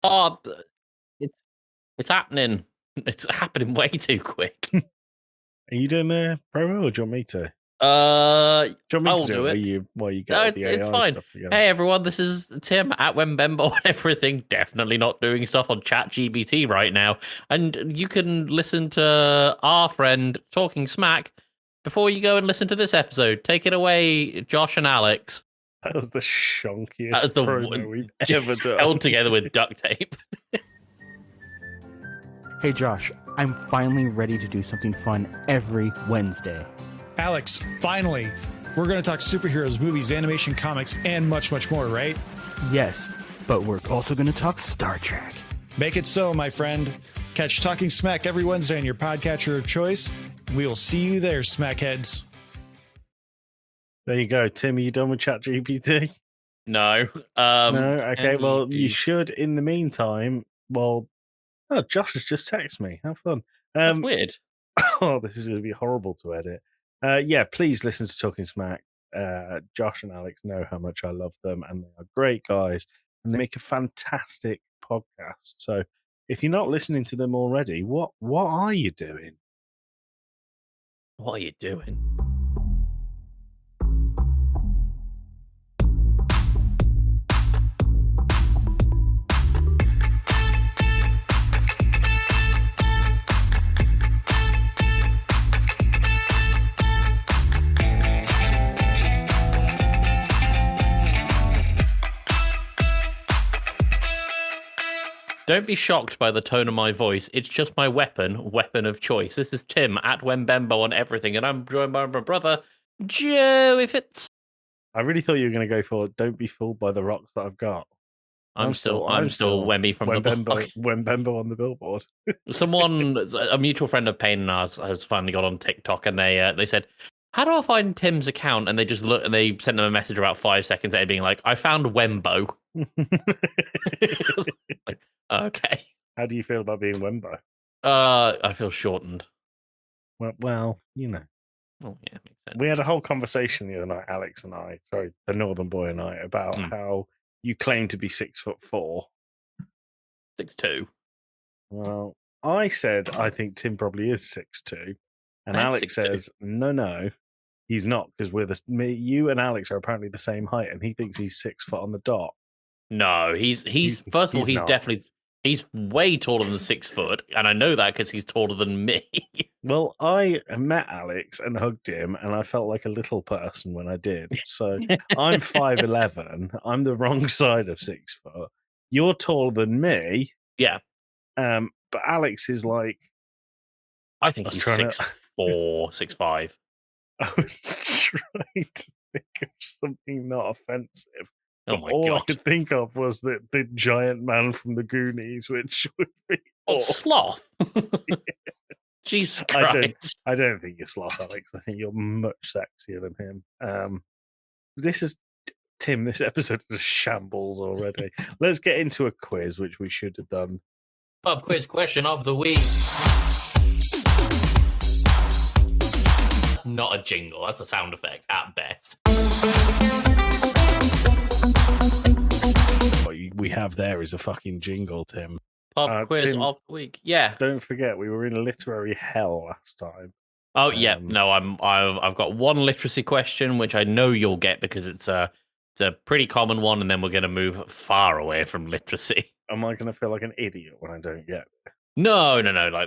Oh, it's it's happening. It's happening way too quick. Are you doing a promo or do you want me to? I Do you want me will to do it. while you get No, all the it's AI fine. stuff together? Hey everyone, this is Tim at Wembo and everything. Definitely not doing stuff on ChatGPT right now. And you can listen to our friend talking smack before you go and listen to this episode. Take it away, Josh and Alex. That was the shonkiest That was the promo we've ever done. held together with duct tape. Hey Josh, I'm finally ready to do something fun every Wednesday. Alex, finally, we're going to talk superheroes, movies, animation, comics, and much, much more, right? Yes, but we're also going to talk Star Trek. Make it so, my friend. Catch Talking Smack every Wednesday on your podcatcher of choice. We'll see you there, smackheads. There you go, Tim. Are you done with ChatGPT? No. No? Okay, well, you should in the meantime. Well, oh, Josh has just texted me. How fun. That's weird. Oh, this is going to be horrible to edit. Yeah, please listen to Talking Smack. Josh and Alex know how much I love them, and they are great guys, and they make a fantastic podcast. So if you're not listening to them already, what are you doing? What are you doing? Don't be shocked by the tone of my voice. It's just my weapon of choice. This is Tim at Wembembo on everything, and I'm joined by my brother, Joe, if it's... I really thought you were going to go for "Don't be fooled by the rocks that I've got." I'm still Wemby from the block. Wembembo on the billboard. Someone, a mutual friend of Payne and ours, has finally got on TikTok, and they said, "How do I find Tim's account?" And they just look, and they sent them a message about 5 seconds later, being like, "I found Wembo." Like, okay. How do you feel about being Wembo? I feel shortened. Well, you know. Oh yeah, makes sense. We had a whole conversation the other night, Alex and I, sorry, the Northern Boy and I, about how you claim to be 6'4". 6'2". Well, I said I think Tim probably is 6'2", and Alex 6'2". says no, he's not, because you and Alex are apparently the same height, and he thinks he's 6 foot on the dot. No, he's first of all, he's not. definitely, he's way taller than 6 foot, and I know that because he's taller than me. Well, I met Alex and hugged him, and I felt like a little person when I did. So I'm 5'11". I'm the wrong side of 6 foot. You're taller than me. Yeah. But Alex is like... I think he's 6'4", 6'5". I was trying to think of something not offensive. Oh my all God. I could think of was the giant man from the Goonies, which would be... Sloth. Jesus Christ. I don't think you're Sloth, Alex. I think you're much sexier than him. This is... Tim, this episode is a shambles already. Let's get into a quiz, which we should have done. Pub quiz question of the week. Not a jingle, that's a sound effect at best. What we have there is a fucking jingle, Tim. Pub quiz Tim, of the week. Yeah. Don't forget, we were in literary hell last time. Oh yeah, no, I've got one literacy question which I know you'll get because it's a pretty common one, and then we're going to move far away from literacy. Am I going to feel like an idiot when I don't get it? No.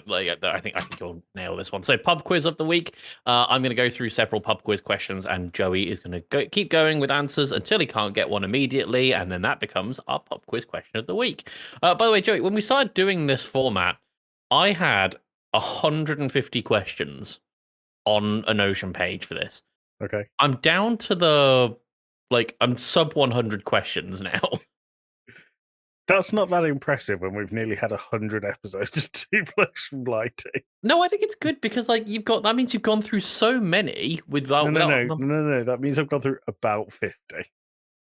Like I think you'll nail this one. So, pub quiz of the week. I'm going to go through several pub quiz questions, and Joey is going to keep going with answers until he can't get one immediately, and then that becomes our pub quiz question of the week. By the way, Joey, when we started doing this format, I had 150 questions on a Notion page for this. Okay. I'm down to I'm sub 100 questions now. That's not that impressive when we've nearly had 100 episodes of Two Blokes from Blighty. No, I think it's good because that means you've gone through so many without. No. That means I've gone through about 50.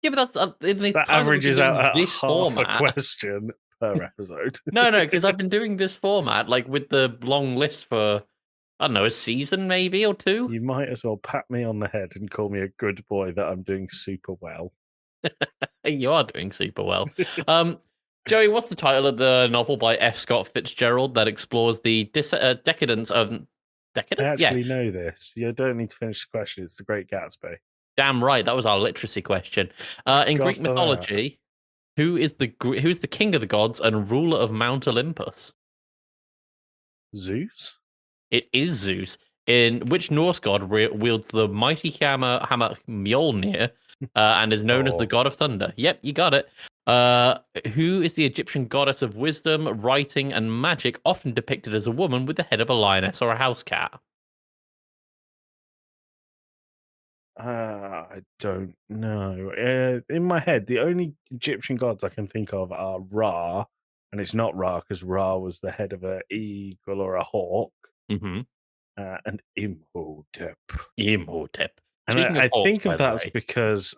Yeah, but that's that averages out at this half format. a question per episode. No, because I've been doing this format with the long list for, I don't know, a season maybe or two. You might as well pat me on the head and call me a good boy that I'm doing super well. You are doing super well. Joey, what's the title of the novel by F. Scott Fitzgerald that explores the decadence of... I Decadence? Yeah, actually know this. You don't need to finish the question. It's The Great Gatsby. damn right. That was our literacy question. In God Greek for that. mythology, who is the king of the gods and ruler of Mount Olympus? Zeus? It is Zeus. In which Norse god wields the mighty hammer Mjolnir and is known as the Oh. god of thunder? Yep, you got it. Who is the Egyptian goddess of wisdom, writing, and magic, often depicted as a woman with the head of a lioness or a house cat? I don't know. In my head, the only Egyptian gods I can think of are Ra, and it's not Ra because Ra was the head of an eagle or a hawk, Mm-hmm. and Imhotep. Imhotep. And Speaking of I hawks, think by of the that's way, because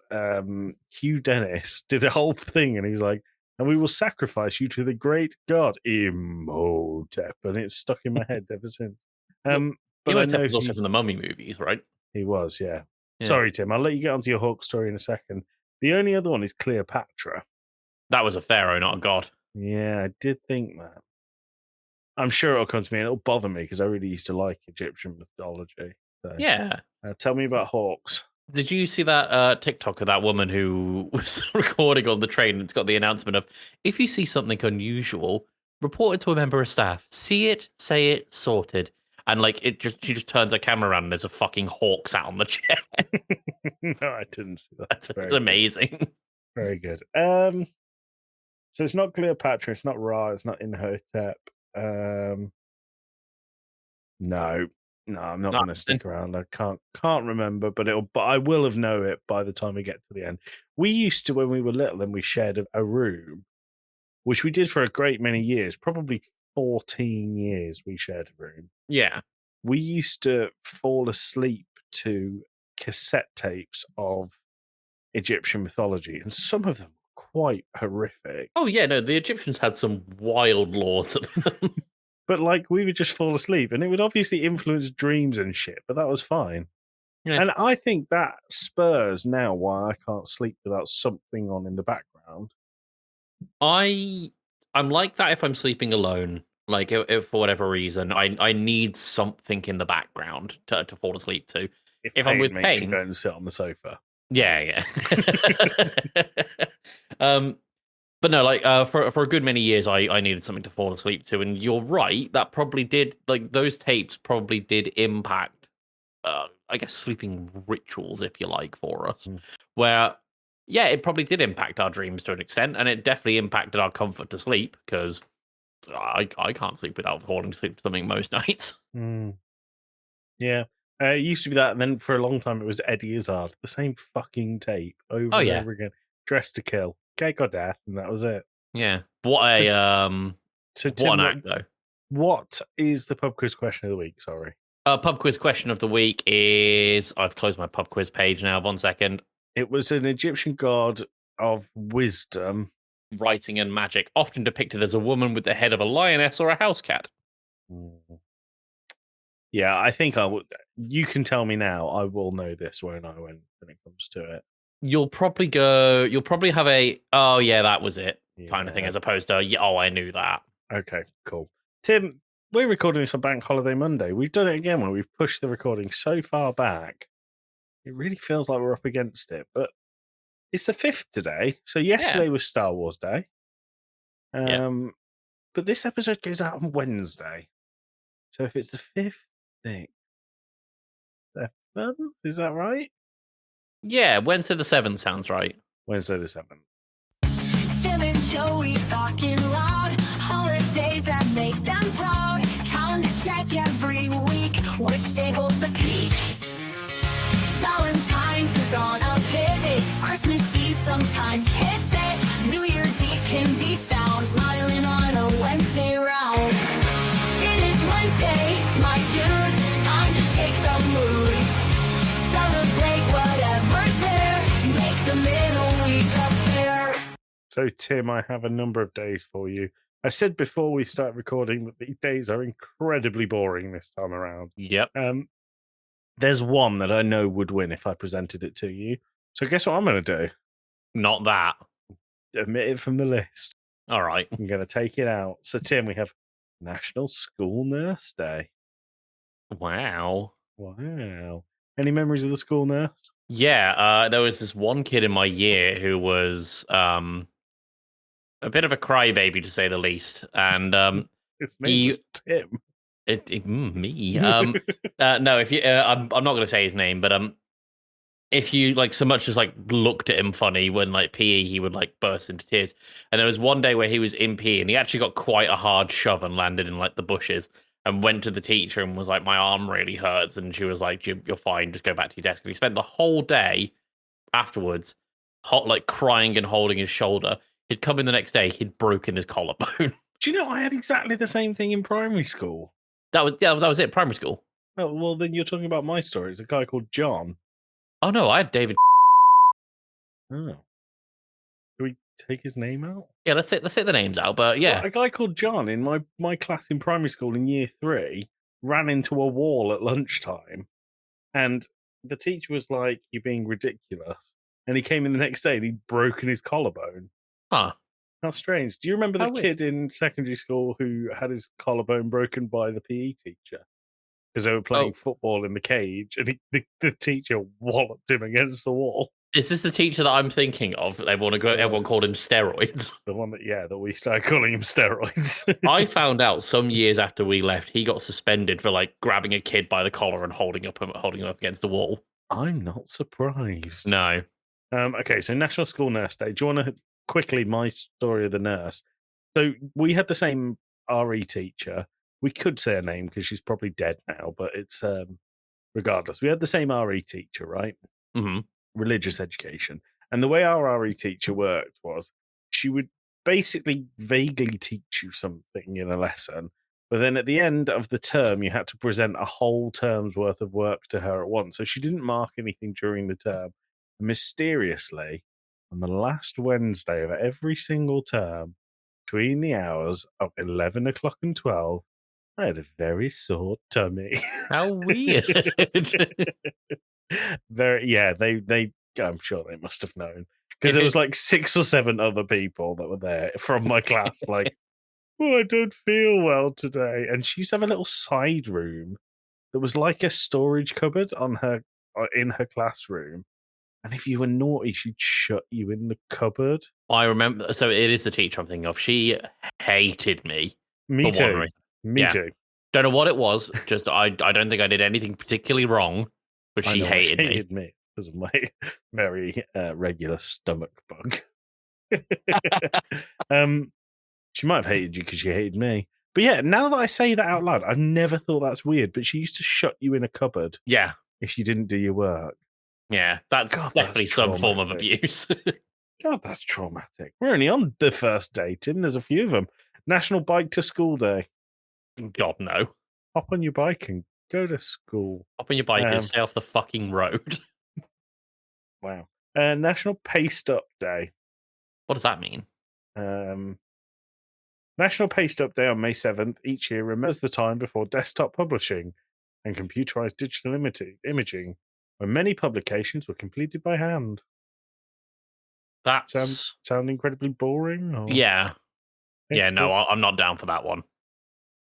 Hugh Dennis did a whole thing, and he's like, "And we will sacrifice you to the great god Imhotep," and it's stuck in my head ever since. well, But I Imhotep know was also from the Mummy movies, right? he was, yeah. Yeah. Sorry, Tim. I'll let you get onto your hawk story in a second. The only other one is Cleopatra. That was a pharaoh, not a god. Yeah, I did think that. I'm sure it'll come to me and it'll bother me because I really used to like Egyptian mythology. So, Yeah. tell me about hawks. Did you see that TikTok of that woman who was recording on the train? It's got the announcement of, if you see something unusual, report it to a member of staff. See it, say it, sorted. And like she just turns her camera around and there's a fucking hawk sat on the chair. No, I didn't see that. That's Very it's good. amazing. Very good. So it's not Cleopatra, it's not Ra, it's not Imhotep. No, I'm not going to stick around. I can't remember, but I will have know it by the time we get to the end. We used to, when we were little, and we shared a room, which we did for a great many years, probably 14 years. We shared a room. Yeah. We used to fall asleep to cassette tapes of Egyptian mythology, and some of them were quite horrific. Oh yeah, no, the Egyptians had some wild laws. But like, we would just fall asleep, and it would obviously influence dreams and shit, but that was fine. Yeah. And I think that spurs now why I can't sleep without something on in the background. I'm like that if I'm sleeping alone. Like if for whatever reason, I need something in the background to fall asleep to. If I'm with makes you Pain, go and sit on the sofa. yeah. But no, like for a good many years, I needed something to fall asleep to, and you're right. That probably did, like, those tapes probably did impact, I guess, sleeping rituals, if you like, for us. Where, yeah, it probably did impact our dreams to an extent, and it definitely impacted our comfort to sleep because I can't sleep without falling asleep to something most nights. Yeah. It used to be that, and then for a long time it was Eddie Izzard, the same fucking tape over Oh, and yeah. over again. Dressed to Kill, Cake or Death, and that was it. Yeah. What a So what Tim, an act though. what is the pub quiz question of the week? Sorry. Pub quiz question of the week is, I've closed my pub quiz page now. 1 second. It was an Egyptian god of wisdom, Writing and magic, often depicted as a woman with the head of a lioness or a house cat. Yeah, I think I would. You can tell me now. I will know this, won't I? When it comes to it, You'll probably have a, oh yeah, that was it kind of thing, Yeah. as opposed to, yeah, oh, I knew that. Okay, cool. Tim, we're recording this on Bank Holiday Monday. We've done it again where we've pushed the recording so far back. It really feels like we're up against it, but it's the 5th today. So yesterday was Star Wars Day. But this episode goes out on Wednesday. So if it's the 5th, 7th, is that right? Yeah, Wednesday the 7th sounds right. Wednesday the 7th. Tim and Joey talking loud. Holidays that make them proud. Calendar check every week. Which day holds the peak? Valentine's is on a pivot. Christmas Eve sometimes hits it. New Year's Eve can be found smiling on a Wednesday round. It is Wednesday, my dudes. Time to shake the mood. Celebrate whatever's there. Make the middle week a fair. So, Tim, I have a number of days for you. I said before we start recording that these days are incredibly boring this time around. Yep. There's one that I know would win if I presented it to you. So guess what I'm going to do? Not that. Omit it from the list. All right. I'm going to take it out. So, Tim, we have National School Nurse Day. Wow. Wow. Any memories of the school nurse? Yeah, there was this one kid in my year who was a bit of a crybaby, to say the least. And His name was Tim. me. No, if you, I'm not going to say his name, but if you like so much as like looked at him funny when like PE, he would like burst into tears. And there was one day where he was in PE and he actually got quite a hard shove and landed in like the bushes and went to the teacher and was like, "My arm really hurts," and she was like, "You're fine, just go back to your desk." And he spent the whole day afterwards, like crying and holding his shoulder. He'd come in the next day, he'd broken his collarbone. Do you know I had exactly the same thing in primary school? That was it. Primary school. Oh, well, then you're talking about my story. It's a guy called John. Oh no, I had David. Oh. Do we take his name out? Yeah, let's take the names out. But yeah, Well, a guy called John in my class in primary school in year 3 ran into a wall at lunchtime, and the teacher was like, "You're being ridiculous." And he came in the next day and he'd broken his collarbone. huh? How strange. Do you remember How the weird. kid in secondary school who had his collarbone broken by the PE teacher? Because they were playing football in the cage and the teacher walloped him against the wall. Is this the teacher that I'm thinking of? Everyone called him steroids. The one that we started calling him steroids. I found out some years after we left, he got suspended for like grabbing a kid by the collar and holding him up against the wall. I'm not surprised. No. Okay, so National School Nurse Day. Do you want to quickly my story of the nurse? So we had the same RE teacher. We could say her name because she's probably dead now, but it's regardless. We had the same RE teacher, right? Hmm. Religious education. And the way our RE teacher worked was she would basically vaguely teach you something in a lesson, but then at the end of the term, you had to present a whole term's worth of work to her at once. So she didn't mark anything during the term. Mysteriously, on the last Wednesday of every single term, between the hours of 11 o'clock and 12, I had a very sore tummy. How weird. I'm sure they must have known because there was like 6 or 7 other people that were there from my class. Like, oh, I don't feel well today, and she used to have a little side room that was like a storage cupboard in her classroom. And if you were naughty, she'd shut you in the cupboard. I remember. So it is the teacher I'm thinking of. She hated me. Me for one too. reason. Me Yeah. too. Don't know what it was. Just I don't think I did anything particularly wrong, but I she know hated me. hated me because of my very regular stomach bug. She might have hated you because she hated me. But yeah, now that I say that out loud, I've never thought that's weird. But she used to shut you in a cupboard Yeah, if you didn't do your work. yeah. That's God, definitely that's some form of traumatic. abuse. God, that's traumatic. We're only on the first day, Tim. There's a few of them. National Bike to School Day. God no. Hop on your bike and go to school. Hop on your bike Um, and stay off the fucking road. Wow. National Paste Up Day. What does that mean? National Paste Up Day on May 7th each year remembers the time before desktop publishing and computerized digital imaging, when many publications were completed by hand. That's Sound incredibly boring? Or... yeah. Okay, Yeah, no, cool. I'm not down for that one.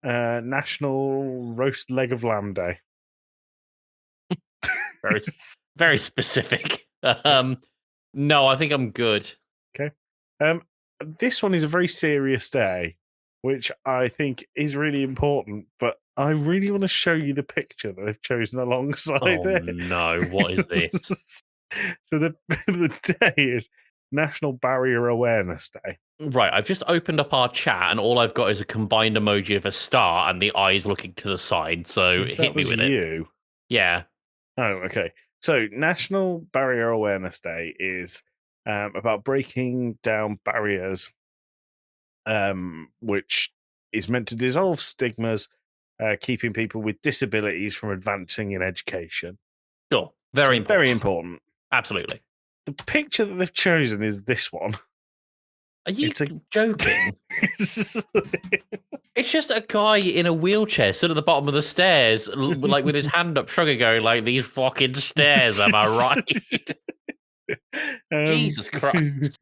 National Roast Leg of Lamb Day. Very, very specific. No, I think I'm good. This one is a very serious day, which I think is really important, but I really want to show you the picture that they've chosen alongside Oh it. no, what is this? So the day is National Barrier Awareness Day. Right, I've just opened up our chat and all I've got is a combined emoji of a star and the eyes looking to the side. So That hit me was with it. you. Yeah. Oh, okay. So National Barrier Awareness Day is about breaking down barriers, which is meant to dissolve stigmas, keeping people with disabilities from advancing in education. Sure. Very important. Very important. Absolutely. The picture that they've chosen is this one. Are you It's a- joking? It's just a guy in a wheelchair stood at the bottom of the stairs, like with his hand up, shrugging, going like, "These fucking stairs, am I right?" Jesus Christ.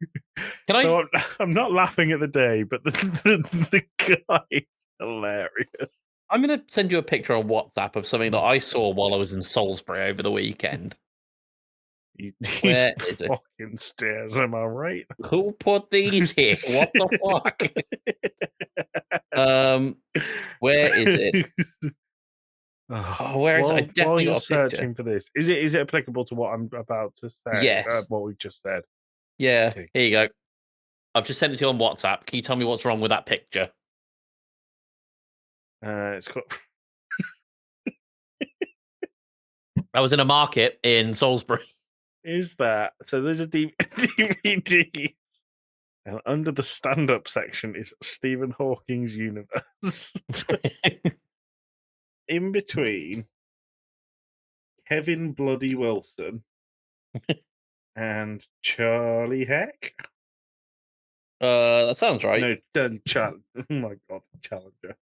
Can I? So I'm not laughing at the day, but the guy is hilarious. I'm going to send you a picture on WhatsApp of something that I saw while I was in Salisbury over the weekend. These Where is it? fucking stairs, am I right? Who put these here? What the fuck? Where is it? Oh, where is it? I While definitely you're got a picture. searching for this, is it applicable to what I'm about to say? Yes. What we've just said. Yeah, Okay. here you go. I've just sent it to you on WhatsApp. Can you tell me what's wrong with that picture? It's got. I was in a market in Salisbury. Is that so? There's a DVD, and under the stand-up section is Stephen Hawking's universe. In between Kevin Bloody Wilson and Charlie Heck. That sounds right. No, oh my god, Challenger.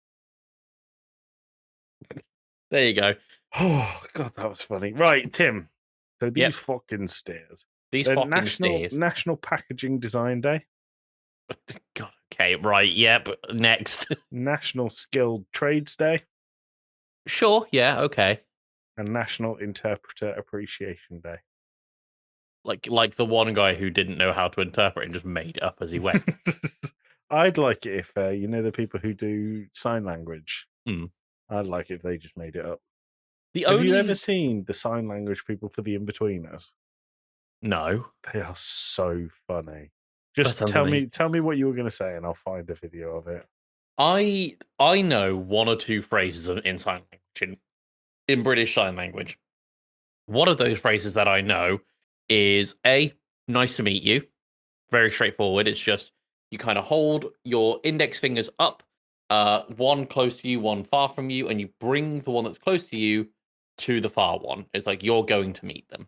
There you go. Oh god, that was funny. Right, Tim. So these Yep. fucking stairs. These They're fucking National stairs. National Packaging Design Day, God, okay, right, yep. Next. National Skilled Trades Day, Sure, yeah, okay. and National Interpreter Appreciation Day. Like the one guy who didn't know how to interpret and just made it up as he went. I'd like it if the people who do sign language. Hmm. I'd like it if they just made it up. The Have only you ever seen the sign language people for the In-Betweeners? No. They are so funny. That Just sounds tell amazing. me what you were going to say, and I'll find a video of it. I know one or two phrases in sign language in British Sign Language. One of those phrases that I know is A, nice to meet you. Very straightforward. It's just you kind of hold your index fingers up, one close to you, one far from you, and you bring the one that's close to you to the far one. It's like you're going to meet them.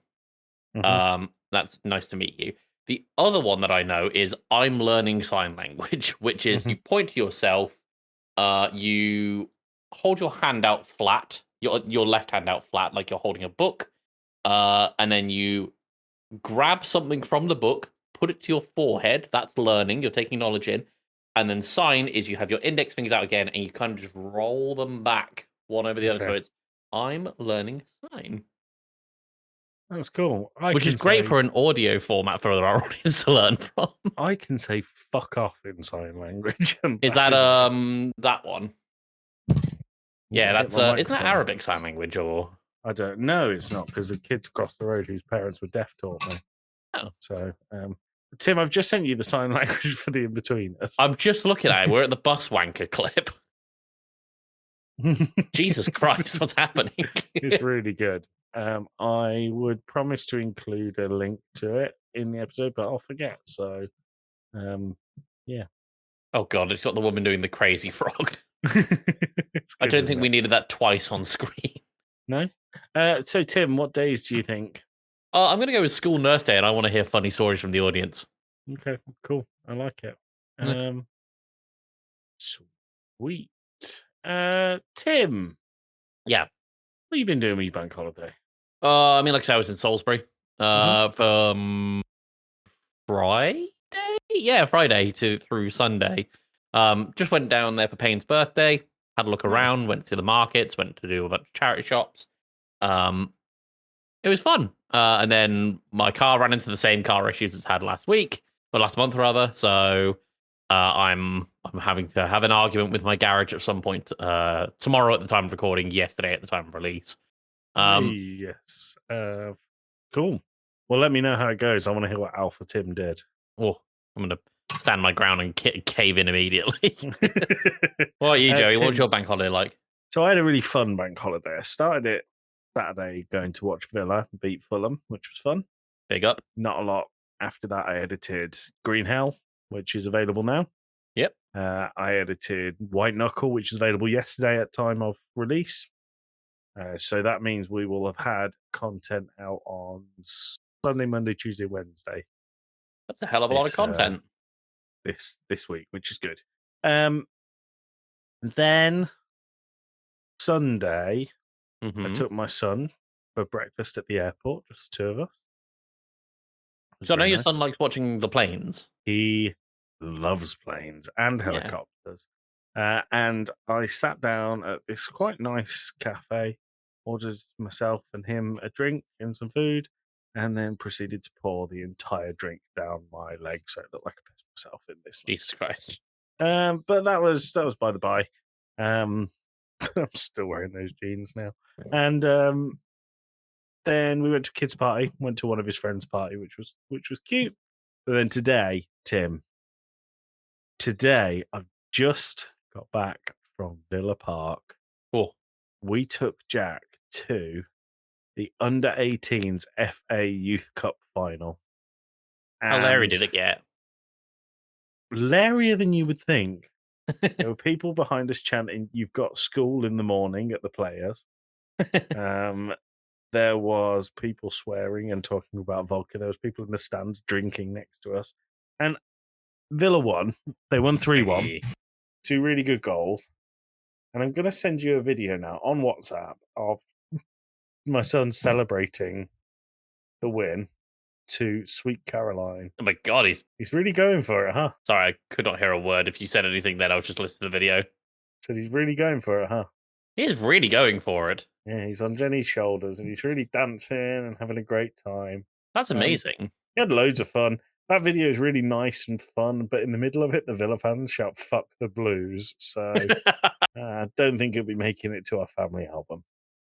Mhm. That's nice to meet you. The other one that I know is I'm learning sign language, which is you point to yourself, you hold your hand out flat, your left hand out flat, like you're holding a book, and then you grab something from the book, put it to your forehead. That's learning. You're taking knowledge in. And then sign is you have your index fingers out again, and you kind of just roll them back one over the other. So Okay. it's I'm learning sign. That's cool. Which is great for an audio format for our audience to learn from. I can say "fuck off" in sign language. And Is that that one? Yeah, hit that's my isn't that microphone. Arabic sign language or? I don't know. It's not, because the kids across the road whose parents were deaf taught me. Oh. So, Tim, I've just sent you the sign language for the In-Betweeners. I'm just looking at it. We're at the bus wanker clip. Jesus Christ, what's happening? It's really good. I would promise to include a link to it in the episode, but I'll forget. So, yeah. Oh god, it's got the woman doing the crazy frog. It's I good, don't isn't think it? we needed that twice on screen. No. So, Tim, what days do you think? I'm going to go with School Nurse Day, and I want to hear funny stories from the audience. Okay, cool. I like it. Yeah. Sweet. Tim. Yeah. What have you been doing with your bank holiday? I mean, like I said, I was in Salisbury Mm-hmm. from Friday? Yeah, Friday through Sunday. Just went down there for Payne's birthday, had a look around, went to the markets, went to do a bunch of charity shops. It was fun. And then my car ran into the same car issues it's had last month rather. So I'm having to have an argument with my garage at some point tomorrow at the time of recording, yesterday at the time of release. Yes. Cool. Well, let me know how it goes. I want to hear what Alpha Tim did. Oh, I'm going to stand my ground and cave in immediately. What about you, Joey? What was Tim, your bank holiday like? So I had a really fun bank holiday. I started it Saturday going to watch Villa beat Fulham, which was fun. Big up. Not a lot. After that, I edited Green Hell, which is available now. Yep. I edited White Knuckle, which is available yesterday at time of release. So that means we will have had content out on Sunday, Monday, Tuesday, Wednesday. That's a hell of a lot of content. This week, which is good. Then Sunday, I took my son for breakfast at the airport, just the two of us. was So I know very your son nice. likes watching the planes. He loves planes and Yeah. helicopters. And I sat down at this quite nice cafe, ordered myself and him a drink and some food, and then proceeded to pour the entire drink down my leg so it looked like I pissed myself in this. Jesus Christ. But that was by the by. I'm still wearing those jeans now. And then we went to a kid's party, went to one of his friends' party, which was cute. But then today, Tim, I've just got back from Villa Park. Cool. We took Jack to the under 18s FA Youth Cup final. How Larry And did it get? Larrier than you would think. There were people behind us chanting, "You've got school in the morning" at the players. There was people swearing and talking about vodka. There was people in the stands drinking next to us. And Villa won. They won 3-1. Hey. 2 really good goals. And I'm going to send you a video now on WhatsApp of my son celebrating the win to Sweet Caroline. Oh my God, He's really going for it, huh? sorry, I could not hear a word. If you said anything then, I was just listening to the video. Said he's really going for it, huh? He is really going for it. Yeah, he's on Jenny's shoulders and he's really dancing and having a great time. That's amazing. He had loads of fun. That video is really nice and fun, but in the middle of it, the Villa fans shout "fuck the Blues." So I don't think it'll be making it to our family album.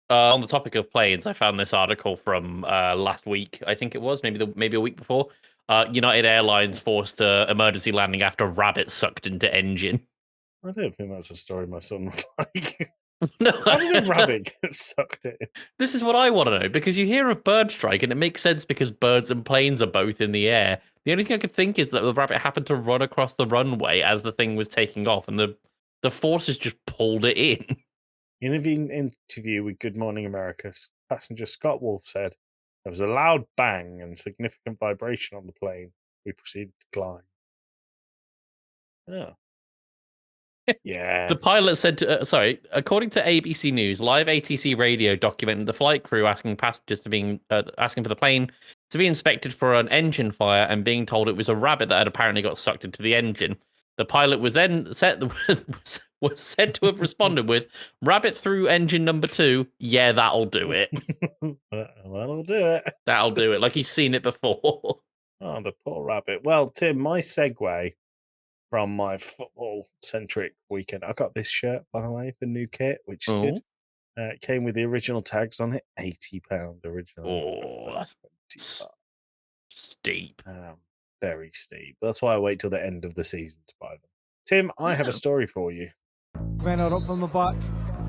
On the topic of planes, I found this article from last week. I think it was maybe a week before. United Airlines forced emergency landing after rabbit sucked into engine. I don't think that's a story my son would like. No, How did a rabbit get sucked in? This is what I want to know, because you hear of bird strike and it makes sense because birds and planes are both in the air. The only thing I could think is that the rabbit happened to run across the runway as the thing was taking off, and the forces just pulled it in. In an interview with Good Morning America, passenger Scott Wolf said, "There was a loud bang and significant vibration on the plane. We proceeded to climb." Oh. Yeah. The pilot said, according to ABC News, live ATC radio documented the flight crew asking passengers asking for the plane to be inspected for an engine fire and being told it was a rabbit that had apparently got sucked into the engine. The pilot was then was said to have responded with, "Rabbit through engine number 2. Yeah, that'll do it. That'll do it. That'll do it." Like he's seen it before. Oh, the poor rabbit. Well, Tim, my segue from my football-centric weekend. I got this shirt, by the way, the new kit, which is good. It came with the original tags on it, £80 original. Oh, that's steep. Very steep. That's why I wait till the end of the season to buy them. Tim, I have a story for you. Winner up from the back.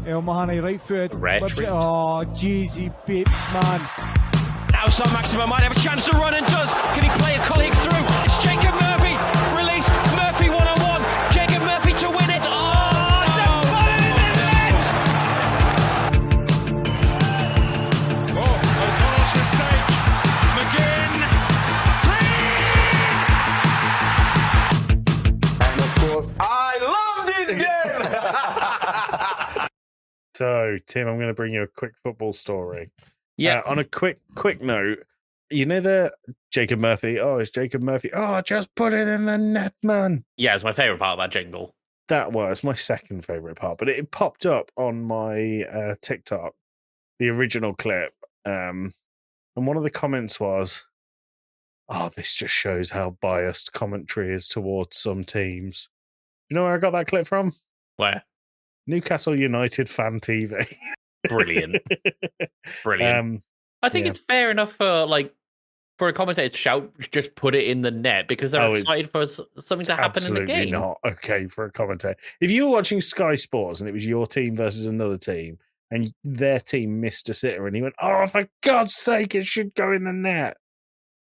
El Mahoney right foot. Retreat. Oh, jeezy peeps, man. Now Sam Maxima might have a chance to run and does. Can he play a colleague through? It's Jacob Murphy. Released. Murphy 1-on-1. Jacob Murphy to win it. Oh, it's a bullet in the net! Oh, O'Connell's mistake. McGinn. And of course, I love this game! So, Tim, I'm going to bring you a quick football story. Yeah. On a quick note, you know the Jacob Murphy? Oh, it's Jacob Murphy. Oh, just put it in the net, man. Yeah, it's my favourite part of that jingle. That was my second favourite part, but it popped up on my TikTok, the original clip. And one of the comments was, "Oh, this just shows how biased commentary is towards some teams." You know where I got that clip from? Where? Newcastle United Fan TV. Brilliant. Brilliant. I think yeah. it's fair enough for a commentator to shout, "Just put it in the net," because they're excited for something to happen in the game. Absolutely not okay for a commentator. If you were watching Sky Sports and it was your team versus another team and their team missed a sitter and he went, "Oh, for God's sake, it should go in the net,"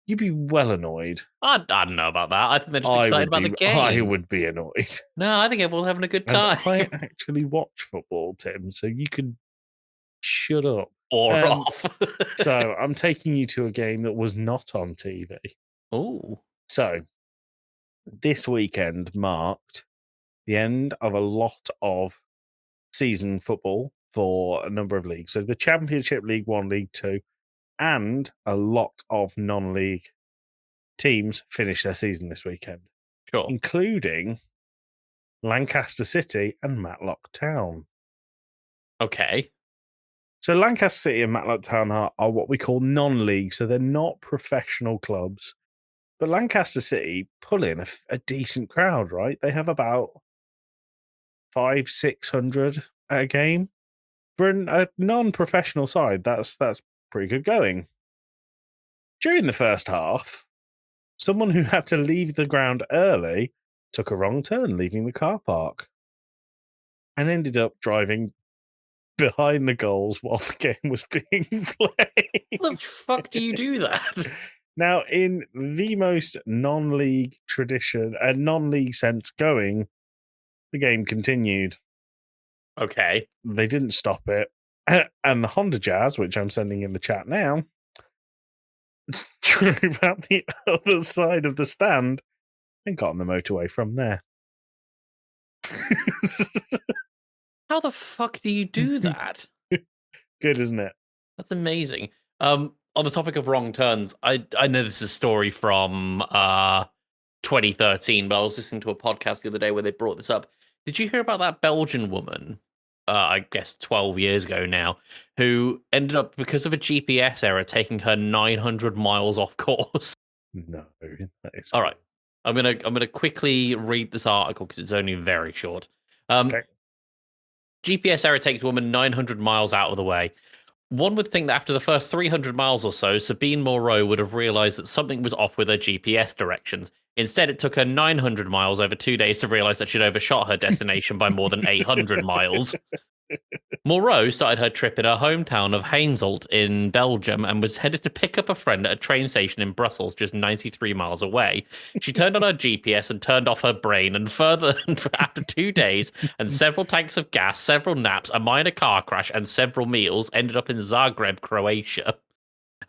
you'd be well annoyed. I don't know about that. I think they're just excited about the game. I would be annoyed. No, I think everyone's having a good time. And I actually watch football, Tim, so you could shut up. Or off. So I'm taking you to a game that was not on TV. Oh. So this weekend marked the end of a lot of season football for a number of leagues. So the Championship, League One, League Two, and a lot of non-league teams finished their season this weekend, Sure. including Lancaster City and Matlock Town. Okay. So Lancaster City and Matlock Town are what we call non-league, so they're not professional clubs. But Lancaster City pull in a decent crowd, right? They have about 500-600 at a game. For a non-professional side, that's pretty good going. During the first half, someone who had to leave the ground early took a wrong turn, leaving the car park, and ended up driving behind the goals while the game was being played. How the fuck do you do that? Now, in the most non-league tradition and non-league sense going, the game continued. Okay. They didn't stop it. And the Honda Jazz, which I'm sending in the chat now, drove out the other side of the stand and got on the motorway from there. How the fuck do you do that? Good, isn't it? That's amazing. On the topic of wrong turns, I know this is a story from 2013, but I was listening to a podcast the other day where they brought this up. Did you hear about that Belgian woman, I guess 12 years ago now, who ended up, because of a GPS error, taking her 900 miles off course? No, that is All right. I'm gonna quickly read this article because it's only very short. Okay. GPS error takes woman 900 miles out of the way. One would think that after the first 300 miles or so, Sabine Moreau would have realized that something was off with her GPS directions. Instead, it took her 900 miles over 2 days to realize that she'd overshot her destination by more than 800 miles. Moreau started her trip in her hometown of Hainselt in Belgium and was headed to pick up a friend at a train station in Brussels, just 93 miles away. She turned on her GPS and turned off her brain, and further, after 2 days and several tanks of gas, several naps, a minor car crash, and several meals, ended up in Zagreb, Croatia.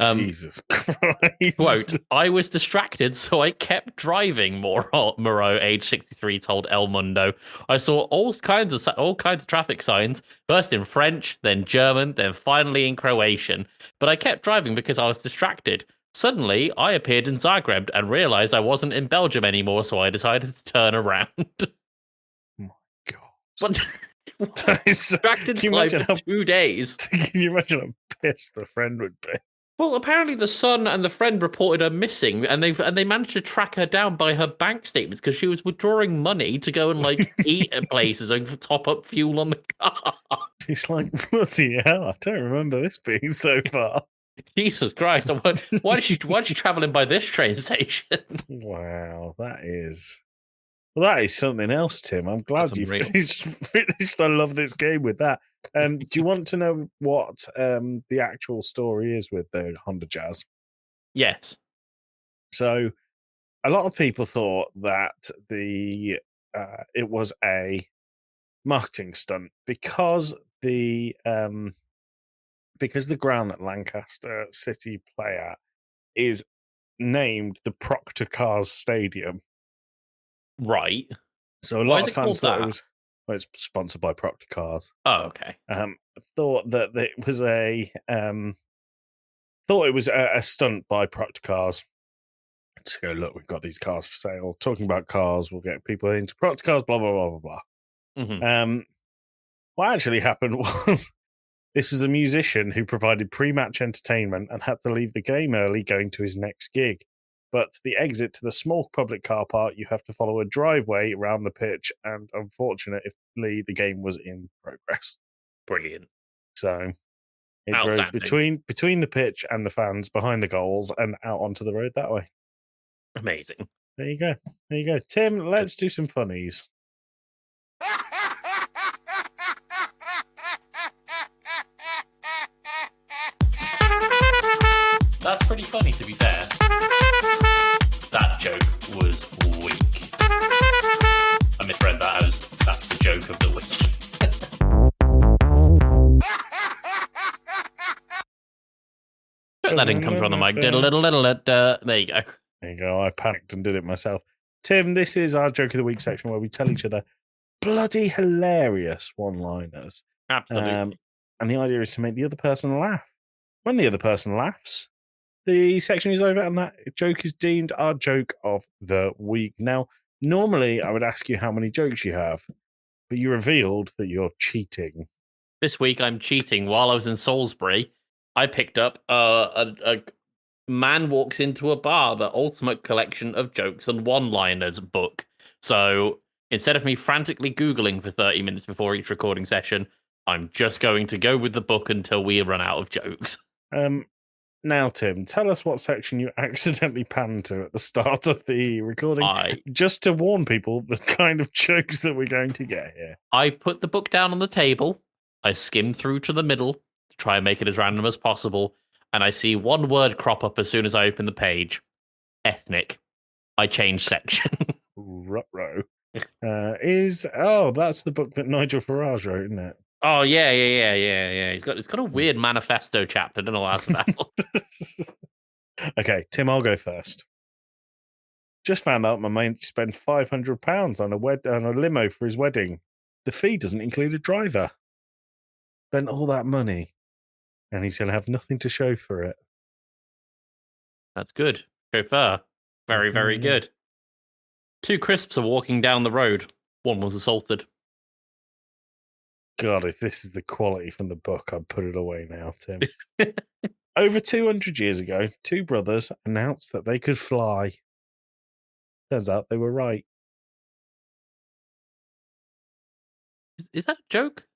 Jesus Christ. Quote, I was distracted, so I kept driving, Moreau, age 63, told El Mundo. I saw all kinds of traffic signs, first in French, then German, then finally in Croatian. But I kept driving because I was distracted. Suddenly, I appeared in Zagreb and realized I wasn't in Belgium anymore, so I decided to turn around. My God. But So, distracted can you life imagine for how- 2 days. Can you imagine how pissed the friend would be? Well, apparently the son and the friend reported her missing, and they managed to track her down by her bank statements because she was withdrawing money to go and eat at places and top up fuel on the car. She's like, bloody hell, I don't remember this being so far. Jesus Christ! Why is she traveling by this train station? Wow, that is something else, Tim. I'm glad That's you unreal. finished. I love this game with that. Do you want to know what the actual story is with the Honda Jazz? Yes. So, a lot of people thought that it was a marketing stunt because the ground that Lancaster City play at is named the Proctor Cars Stadium. Right. So a Why lot is of it fans called thought that? it was. Well, it's sponsored by Proctor Cars. Oh, okay. Thought that it was a stunt by Proctor Cars to go, look, we've got these cars for sale. Talking about cars, we'll get people into Proctor Cars. Blah blah blah blah blah. Mm-hmm. What actually happened was this was a musician who provided pre-match entertainment and had to leave the game early, going to his next gig. But the exit to the small public car park, you have to follow a driveway around the pitch, and unfortunately, the game was in progress. Brilliant. So it drove between the pitch and the fans behind the goals and out onto the road that way. Amazing. There you go. Tim, let's do some funnies. That's pretty funny, to be fair. That joke was weak. I misread that as that's the joke of the week. That didn't come through on the mic. There you go. There you go. I panicked and did it myself. Tim, this is our joke of the week section where we tell each other bloody hilarious one-liners. Absolutely. And the idea is to make the other person laugh. When the other person laughs, the section is over, and that joke is deemed our joke of the week. Now, normally I would ask you how many jokes you have, but you revealed that you're cheating. This week I'm cheating. While I was in Salisbury, I picked up a man walks into a bar, the ultimate collection of jokes and one-liners book. So instead of me frantically Googling for 30 minutes before each recording session, I'm just going to go with the book until we run out of jokes. Now, Tim, tell us what section you accidentally panned to at the start of the recording, just to warn people the kind of jokes that we're going to get here. I put the book down on the table, I skim through to the middle to try and make it as random as possible, and I see one word crop up as soon as I open the page. Ethnic. I change section. Ruh-roh. That's the book that Nigel Farage wrote, isn't it? Oh yeah. It's got a weird manifesto chapter. I don't know what that's about. Okay, Tim, I'll go first. Just found out my mate spent £500 on a limo for his wedding. The fee doesn't include a driver. Spent all that money, and he's going to have nothing to show for it. That's good. Chauffeur. Very, very good. Two crisps are walking down the road. One was assaulted. God, if this is the quality from the book, I'd put it away now, Tim. Over 200 years ago, two brothers announced that they could fly. Turns out they were right. Is that a joke?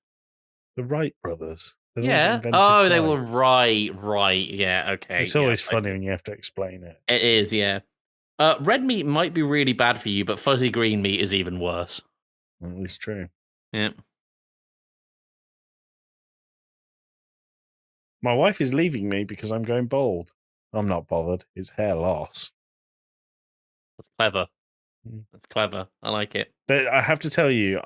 The Wright brothers. Yeah. Oh, they were right. Yeah, okay. It's always funny when you have to explain it. It is, yeah. Red meat might be really bad for you, but fuzzy green meat is even worse. Well, it's true. Yeah. My wife is leaving me because I'm going bald. I'm not bothered. It's hair loss. That's clever. That's clever. I like it. But I have to tell you,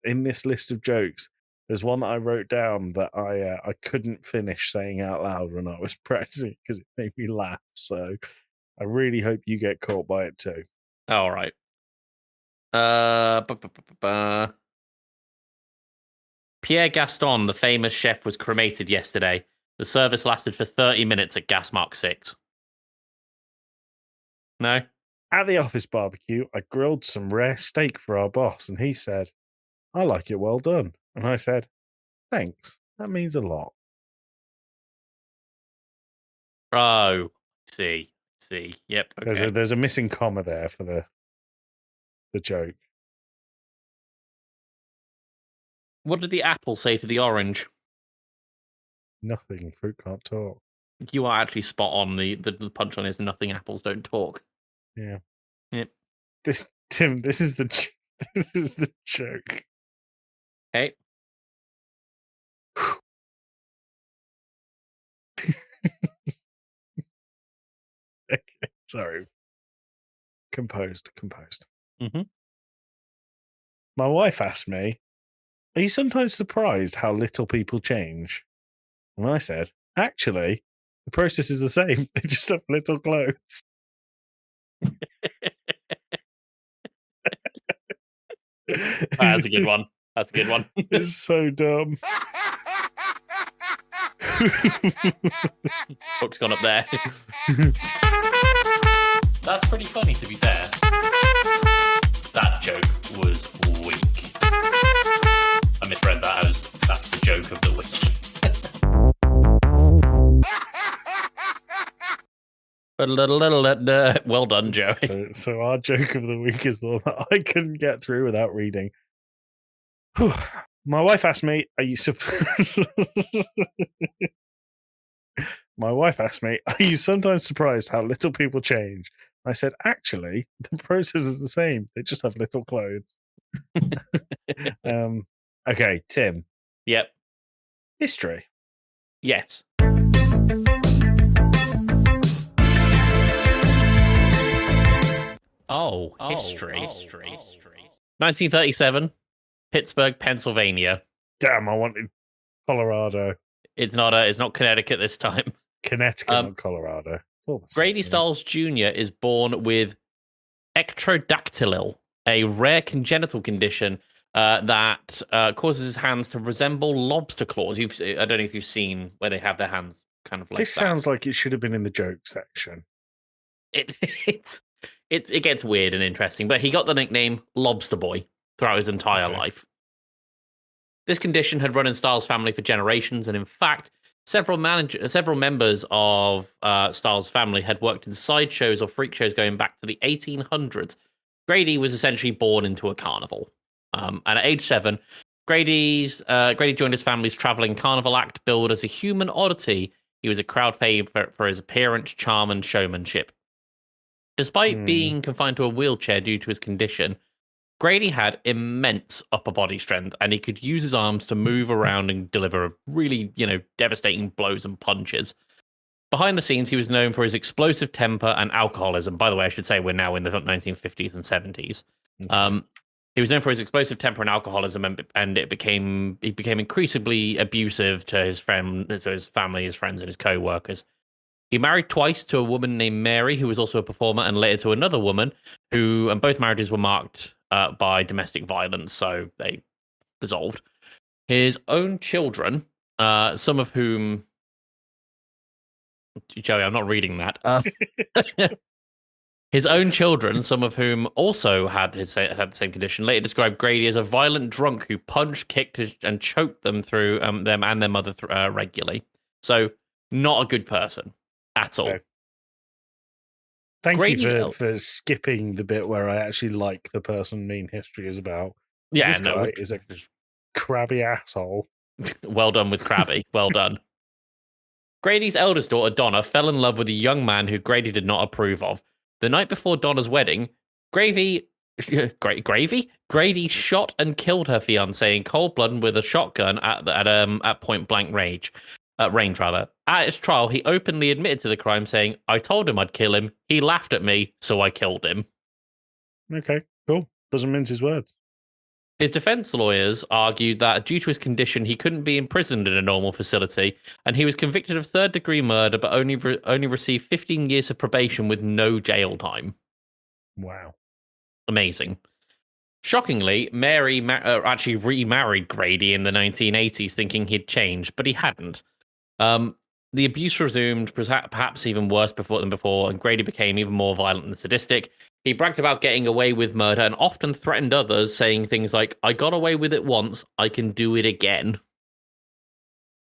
in this list of jokes, there's one that I wrote down that I couldn't finish saying out loud when I was practicing because it made me laugh. So I really hope you get caught by it too. All right. Pierre Gaston, the famous chef, was cremated yesterday. The service lasted for 30 minutes at gas mark 6. No? At the office barbecue, I grilled some rare steak for our boss, and he said, "I like it well done." And I said, "Thanks. That means a lot." Oh, see. Yep. Okay. There's a missing comma there for the joke. What did the apple say to the orange? Nothing. Fruit can't talk. You are actually spot on. The punchline is nothing. Apples don't talk. Yeah. Yep. This is the joke. Okay. Okay. Sorry. Composed. Mm-hmm. My wife asked me, "Are you sometimes surprised how little people change?" And I said, "Actually, the process is the same. They just have little clothes." That's a good one. It's so dumb. Book's gone up there. That's pretty funny, to be fair. That joke was weak. I misread that as that's the joke of the week. Well done, Joey. So our joke of the week is the one that I couldn't get through without reading. My wife asked me, "Are you My wife asked me, "Are you sometimes surprised how little people change?" I said, "Actually, the process is the same. They just have little clothes." Okay, Tim. Yep. History. Yes. History. 1937, Pittsburgh, Pennsylvania. Damn, I wanted Colorado. It's not Connecticut this time. Connecticut, not Colorado. Grady Stiles Jr. is born with ectrodactyly, a rare congenital condition that causes his hands to resemble lobster claws. I don't know if you've seen where they have their hands kind of like This that. sounds like it should have been in the joke section. It gets weird and interesting, but he got the nickname Lobster Boy throughout his entire life. This condition had run in Styles' family for generations, and in fact, several members of Styles' family had worked in sideshows or freak shows going back to the 1800s. Grady was essentially born into a carnival. And at age 7, Grady joined his family's traveling carnival act, billed as a human oddity. He was a crowd favorite for his appearance, charm, and showmanship. Despite being confined to a wheelchair due to his condition, Grady had immense upper body strength, and he could use his arms to move around and deliver really, devastating blows and punches. Behind the scenes, he was known for his explosive temper and alcoholism. By the way, I should say we're now in the 1950s and 70s. Okay. He was known for his explosive temper and alcoholism, and he became increasingly abusive to his family, his friends, and his co-workers. He married twice to a woman named Mary, who was also a performer, and later to another woman and both marriages were marked by domestic violence, so they dissolved. His own children, some of whom... Joey, I'm not reading that. His own children, some of whom also had the same condition, later described Grady as a violent drunk who punched, kicked, and choked them through them and their mother regularly. So, not a good person at all. Okay. Thank you for skipping the bit where I actually like the person Mean History is about. Yeah, this guy is a crabby asshole. Well done with crabby. Well done. Grady's eldest daughter, Donna, fell in love with a young man who Grady did not approve of. The night before Donna's wedding, Grady shot and killed her fiancé in cold blood with a shotgun at point blank range. At his trial, he openly admitted to the crime, saying, "I told him I'd kill him. He laughed at me, so I killed him." Okay, cool. Doesn't mince his words. His defense lawyers argued that due to his condition, he couldn't be imprisoned in a normal facility, and he was convicted of third-degree murder, but only received 15 years of probation with no jail time. Wow. Amazing. Shockingly, Mary actually remarried Grady in the 1980s, thinking he'd changed, but he hadn't. The abuse resumed, perhaps even worse than before, and Grady became even more violent and sadistic. He bragged about getting away with murder and often threatened others, saying things like, "I got away with it once, I can do it again."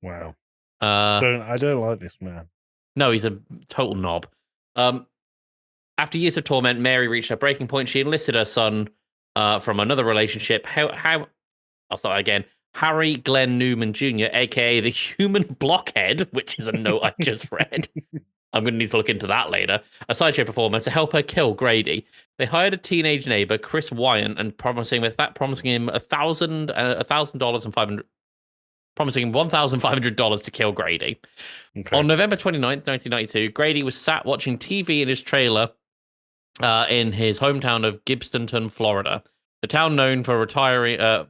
Wow. I don't like this man. No, he's a total knob. After years of torment, Mary reached her breaking point. She enlisted her son from another relationship. I'll start again. Harry Glenn Newman Jr., a.k.a. the human blockhead, which is a note I just read. I'm going to need to look into that later. A sideshow performer to help her kill Grady. They hired a teenage neighbor, Chris Wyant, and promising him $1,000 and promising him $1,500 to kill Grady. Okay. On November 29th, 1992, Grady was sat watching TV in his trailer in his hometown of Gibbstonton, Florida, the town known for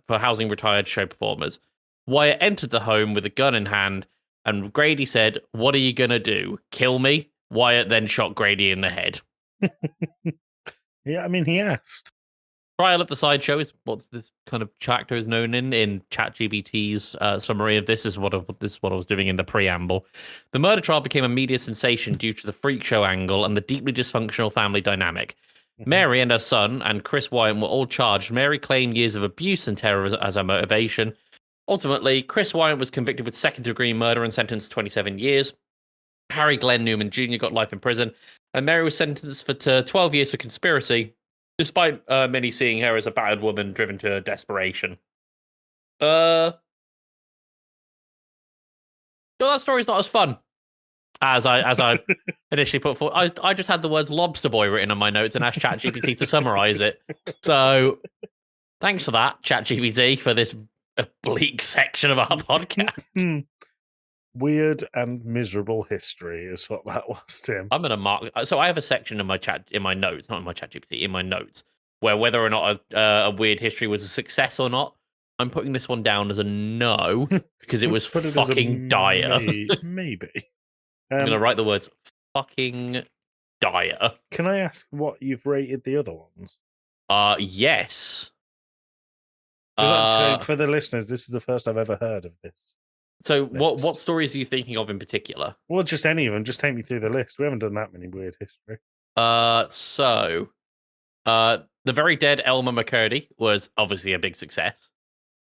housing retired show performers. Wyatt entered the home with a gun in hand, and Grady said, "What are you going to do? Kill me?" Wyatt then shot Grady in the head. Yeah, I mean, he asked. Trial at the sideshow is what this kind of chapter is known in ChatGPT's summary of this. Is what I was doing in the preamble. The murder trial became a media sensation due to the freak show angle and the deeply dysfunctional family dynamic. Mary and her son and Chris Wyant were all charged. Mary claimed years of abuse and terror as her motivation. Ultimately, Chris Wyant was convicted with second-degree murder and sentenced to 27 years. Harry Glenn Newman Jr. got life in prison, and Mary was sentenced for 12 years for conspiracy, despite many seeing her as a battered woman driven to desperation. That story's not as fun as I initially put forward. I just had the words "lobster boy" written on my notes and asked ChatGPT to summarize it. So, thanks for that, ChatGPT, for this bleak section of our podcast. Weird and miserable history is what that was, Tim. I'm going to mark. So I have a section in my notes, not in my ChatGPT, in my notes, where whether or not a weird history was a success or not, I'm putting this one down as a no because it was fucking dire. Maybe. I'm going to write the words "fucking dire." Can I ask what you've rated the other ones? Yes. For the listeners, this is the first I've ever heard of this. So what list. stories are you thinking of in particular? Well, just any of them. Just take me through the list. We haven't done that many weird history. The Very Dead Elmer McCurdy was obviously a big success.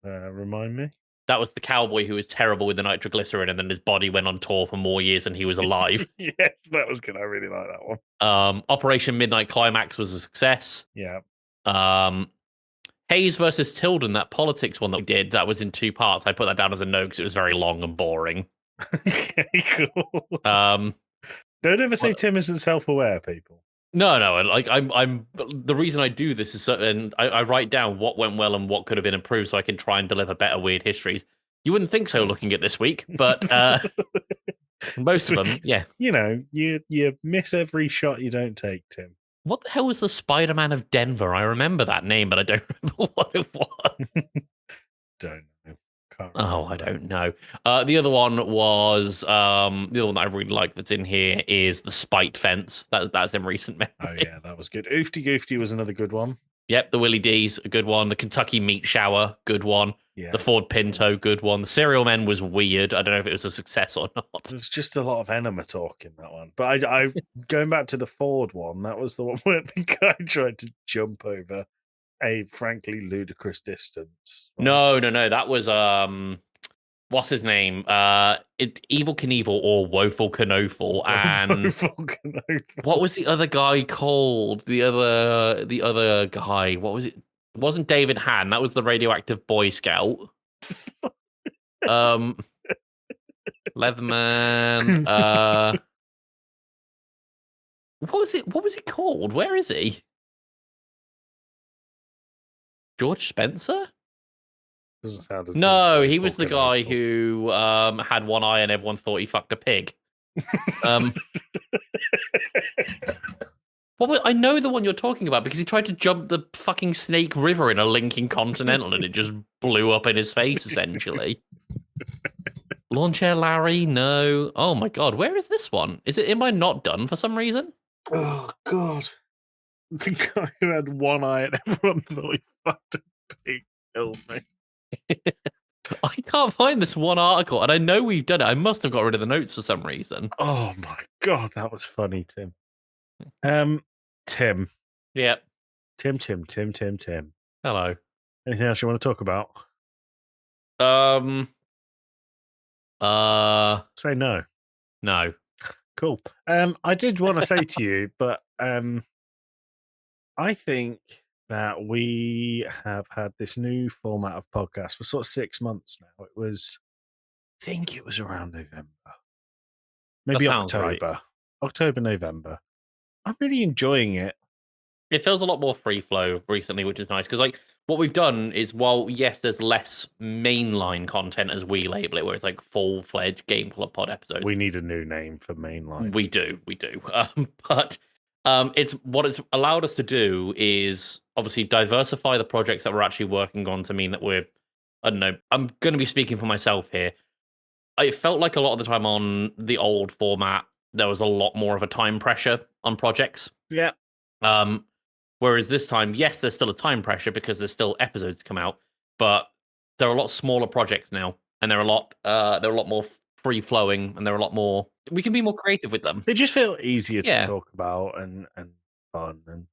Remind me. That was the cowboy who was terrible with the nitroglycerin, and then his body went on tour for more years and he was alive. Yes, that was good. I really like that one. Operation Midnight Climax was a success. Yeah. Hayes versus Tilden, that politics one that we did, that was in 2 parts. I put that down as a no because it was very long and boring. Okay, cool. Don't ever say Tim isn't self-aware, people. No. Like I'm. The reason I do this is and I write down what went well and what could have been improved, so I can try and deliver better weird histories. You wouldn't think so, looking at this week, but most of them, yeah. You know, you miss every shot you don't take, Tim. What the hell was the Spider-Man of Denver? I remember that name, but I don't remember what it was. Don't know. Can't I don't know. The other one was the other one that I really like that's in here is the Spite Fence. That's in recent memory. Oh yeah, that was good. Oofty Goofty was another good one. Yep, the Willie D's, a good one. The Kentucky Meat Shower, good one. Yeah. The Ford Pinto, good one. The Cereal Men was weird. I don't know if it was a success or not. There's just a lot of enema talk in that one. But I going back to the Ford one, that was the one where the guy tried to jump over a frankly ludicrous distance. Right? No. That was what's his name? Evil Knievel or Woeful Knofel. And Woeful Knofel. What was the other guy called? The other guy. What was it? It wasn't David Han. That was the radioactive Boy Scout. Leatherman. What was it? What was it called? Where is he? George Spencer? Doesn't sound as No, good as he was the Woeful guy Knofel. who had one eye and everyone thought he fucked a pig. I know the one you're talking about because he tried to jump the fucking Snake River in a Lincoln Continental and it just blew up in his face, essentially. Lawn Chair Larry? No. Oh my god, where is this one? Am I not done for some reason? Oh god. The guy who had one eye and everyone thought he fucked a pig killed me. I can't find this one article, and I know we've done it. I must have got rid of the notes for some reason. Oh my god, that was funny, Tim. Tim. Yeah. Tim. Hello. Anything else you want to talk about? Say no. No. Cool. I did want to say to you, but I think that we have had this new format of podcast for sort of 6 months now. I think it was around November. Maybe sounds right. October. October, November. I'm really enjoying it. It feels a lot more free flow recently, which is nice. Because like what we've done is, while yes, there's less mainline content as we label it, where it's like full-fledged Game Club Pod episodes. We need a new name for mainline. We do. But it's what it's allowed us to do is obviously diversify the projects that we're actually working on to mean that we're, I don't know, I'm going to be speaking for myself here. It felt like a lot of the time on the old format, there was a lot more of a time pressure on projects. Yeah. Whereas this time, yes, there's still a time pressure because there's still episodes to come out, but there are a lot smaller projects now, and they're a lot more free flowing, and they're a lot more. We can be more creative with them. They just feel easier to Yeah. talk about and fun. And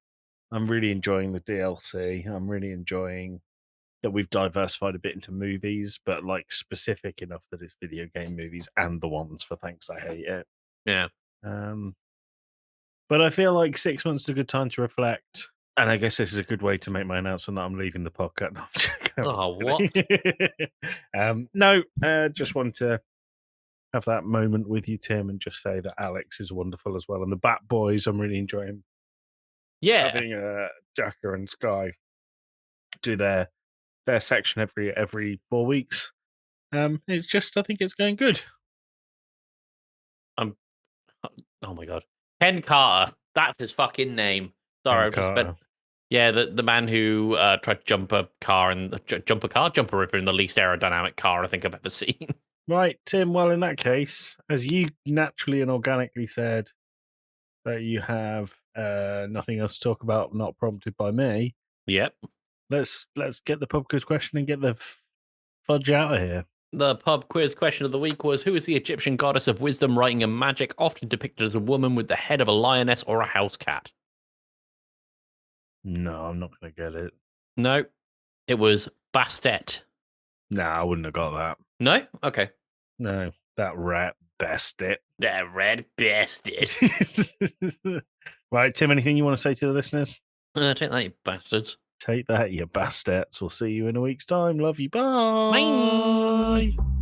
I'm really enjoying the DLC. I'm really enjoying that we've diversified a bit into movies, but like specific enough that it's video game movies and the ones for Thanks I Hate It. Yeah. But I feel like 6 months is a good time to reflect. And I guess this is a good way to make my announcement that I'm leaving the podcast. No, I'm joking. Oh, what? No, just want to have that moment with you, Tim, and just say that Alex is wonderful as well. And the Bat Boys, I'm really enjoying Yeah. having Jacker and Sky do their section every 4 weeks. It's just, I think it's going good. Oh my god. Ken Carter. That's his fucking name. Sorry, I've just spent. Yeah, the man who tried to jump a river in the least aerodynamic car I think I've ever seen. Right, Tim. Well, in that case, as you naturally and organically said that you have nothing else to talk about, not prompted by me. Yep. Let's get the pub quiz question and get the fudge out of here. The pub quiz question of the week was, who is the Egyptian goddess of wisdom, writing, and magic, often depicted as a woman with the head of a lioness or a house cat? No, I'm not going to get it. No, it was Bastet. No, I wouldn't have got that. No? Okay. No, that rat best it. That red bastard. Right, Tim, anything you want to say to the listeners? Take that, you bastards. Take that, you bastards. We'll see you in a week's time. Love you. Bye. Bye.